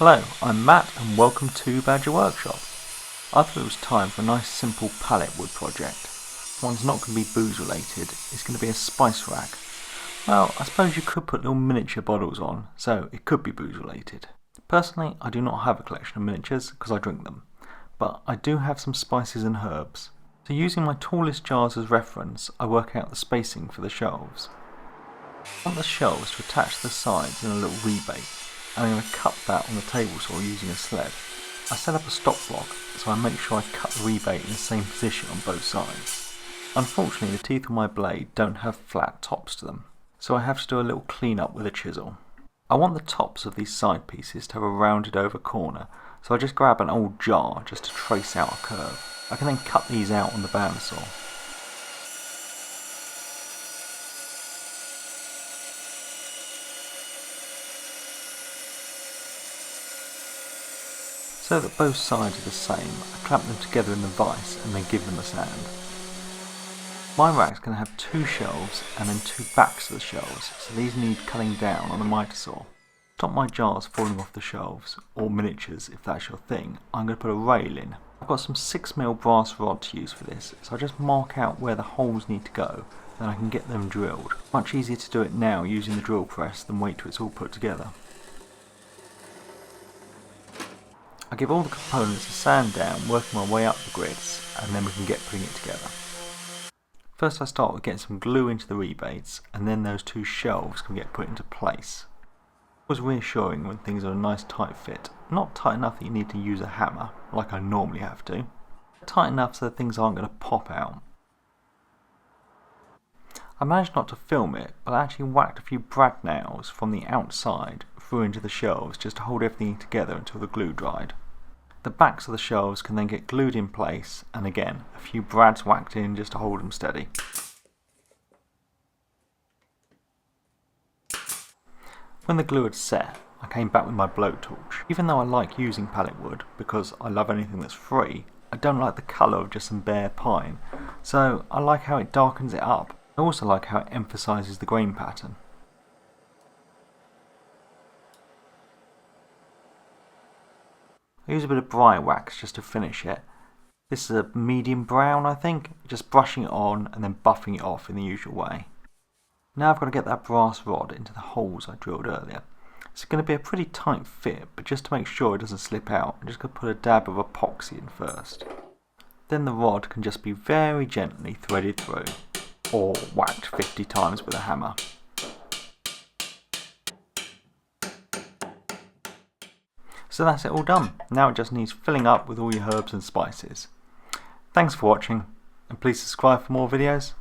Hello, I'm Matt and welcome to Badger Workshop. I thought it was time for a nice simple pallet wood project. One's not going to be booze related, it's going to be a spice rack. Well, I suppose you could put little miniature bottles on, so it could be booze related. Personally, I do not have a collection of miniatures because I drink them, but I do have some spices and herbs. So using my tallest jars as reference, I work out the spacing for the shelves. I want the shelves to attach to the sides in a little rebate, and I'm going to cut that on the table saw using a sled. I set up a stop block so I make sure I cut the rebate in the same position on both sides. Unfortunately, the teeth on my blade don't have flat tops to them, so I have to do a little clean up with a chisel. I want the tops of these side pieces to have a rounded over corner, so I just grab an old jar just to trace out a curve. I can then cut these out on the bandsaw. So that both sides are the same, I clamp them together in the vise and then give them a sand. My rack's going to have two shelves and then two backs to the shelves, so these need cutting down on a miter saw. To stop my jars falling off the shelves, or miniatures if that's your thing, I'm going to put a rail in. I've got some 6mm brass rod to use for this, so I just mark out where the holes need to go, then I can get them drilled. Much easier to do it now using the drill press than wait till it's all put together. I give all the components a sand down, working my way up the grids, and then we can get putting it together. First I start with getting some glue into the rebates, and then those two shelves can get put into place. It was reassuring when things are a nice tight fit, not tight enough that you need to use a hammer, like I normally have to, but tight enough so that things aren't going to pop out. I managed not to film it, but I actually whacked a few brad nails from the outside through into the shelves just to hold everything together until the glue dried. The backs of the shelves can then get glued in place, and again, a few brads whacked in just to hold them steady. When the glue had set, I came back with my blowtorch. Even though I like using pallet wood, because I love anything that's free, I don't like the colour of just some bare pine, so I like how it darkens it up. I also like how it emphasises the grain pattern. I use a bit of briar wax just to finish it. This is a medium brown, I think, just brushing it on and then buffing it off in the usual way. Now I've got to get that brass rod into the holes I drilled earlier. It's going to be a pretty tight fit, but just to make sure it doesn't slip out, I'm just going to put a dab of epoxy in first. Then the rod can just be very gently threaded through, or whacked 50 times with a hammer. So that's it all done. Now it just needs filling up with all your herbs and spices. Thanks for watching, and please subscribe for more videos.